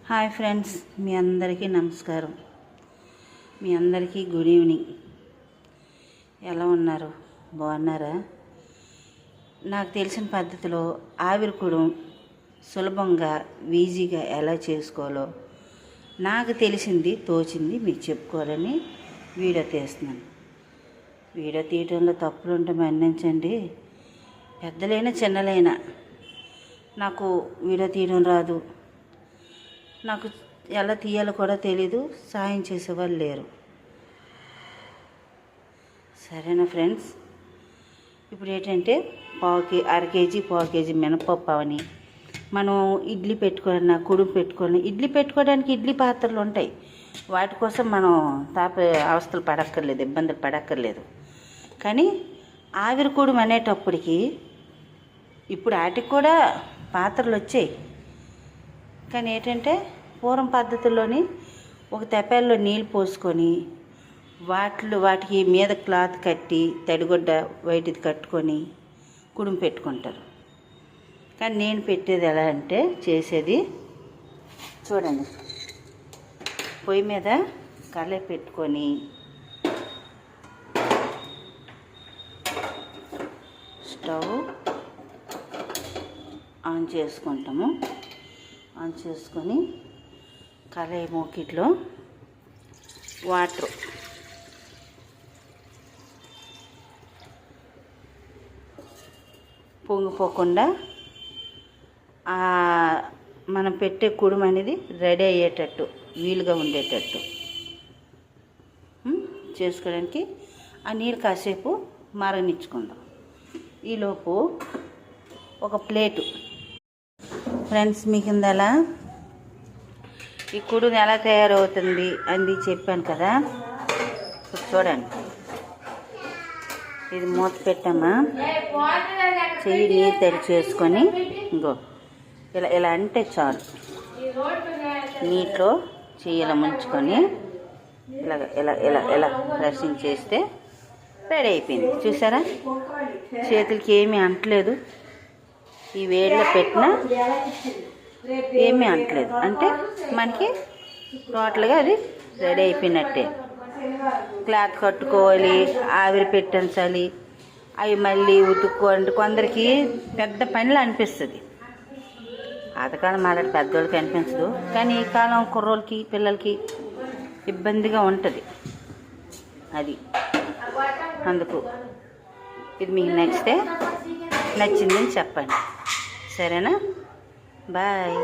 Hi friends, మీ అందరికీ నమస్కారం. మీ అందరికీ గుడ్ ఈవినింగ్. ఎలా ఉన్నారు? బాగున్నారా? నాకు తెలిసిన పద్ధతిలో ఆవిరికుడం సులభంగా ఈజీగా ఎలా చేసుకోవాలో నాకు తెలిసింది తోచింది మీకు చెప్పుకోవాలని వీడియో తీస్తున్నాను. వీడియో తీయడంలో తప్పులు ఉంటే మన్నించండి. పెద్దలైనా చిన్నలైనా నాకు వీడియో తీయడం రాదు, నాకు ఎలా తీయాలో కూడా తెలీదు, సాయం చేసేవాళ్ళు లేరు. సరేనా ఫ్రెండ్స్? ఇప్పుడు ఏంటంటే అర కేజీ మినపప్పు అవని మనం ఇడ్లీ పెట్టుకోవాలన్నా కుడుము పెట్టుకోవాలన్నా ఇడ్లీ పెట్టుకోవడానికి ఇడ్లీ పాత్రలు ఉంటాయి. వాటి కోసం మనం అవస్థలు పడక్కర్లేదు, ఇబ్బందులు పడక్కర్లేదు. కానీ ఆవిరి కుడుము అనేటప్పటికి ఇప్పుడు వాటికి కూడా పాత్రలు వచ్చాయి. కానీ ఏంటంటే పూర్వం పద్ధతుల్లోని ఒక తెపాల్లో నీళ్ళు పోసుకొని వాటికి మీద క్లాత్ కట్టి తడిగుడ్డ వైట్ది కట్టుకొని కుడుము పెట్టుకుంటారు. కానీ నేను పెట్టేది ఎలా అంటే చేసేది చూడండి, పొయ్యి మీద కళాయి పెట్టుకొని స్టవ్ ఆన్ చేసుకుంటాము. ఆన్ చేసుకొని కళాయి మూకిట్లో వాటర్ పొంగిపోకుండా మనం పెట్టే కుడుము అనేది రెడీ అయ్యేటట్టు వీలుగా ఉండేటట్టు చేసుకోవడానికి ఆ నీరు కాసేపు మరగనిచ్చుకుందాం. ఈలోపు ఒక ప్లేటు ఫ్రెండ్స్, మీకు ఇందలా ఈ కుడుము ఎలా తయారవుతుంది అని చెప్పాను కదా. చూడండి, ఇది మూత పెట్టామా, చెయ్యి నీరు తడి చేసుకొని ఇంకో ఇలా అంటే చాలు. నీటిలో చెయ్యి ఇలా ముంచుకొని ఇలా ప్రెసింగ్ చేస్తే రెడీ అయిపోయింది. చూసారా, చేతులకి ఏమీ అంటలేదు. ఈ వేడిలో పెట్టినా ఏమీ అంటలేదు, అంటే మనకి టోటల్గా అది రెడీ అయిపోయినట్టే. క్లాత్ కట్టుకోవాలి, ఆవిరి పెట్టించాలి, అవి మళ్ళీ ఉతుక్కోండి. కొందరికి పెద్ద పనిలా అనిపిస్తుంది. పాతకాలం మాట్లాడి పెద్దోళ్ళకి అనిపించదు, కానీ ఈ కాలం కుర్రోళ్ళకి పిల్లలకి ఇబ్బందిగా ఉంటుంది. అది అందుకు ఇది మీకు నచ్చితే నచ్చిందని చెప్పండి. సరేనా? బాయ్.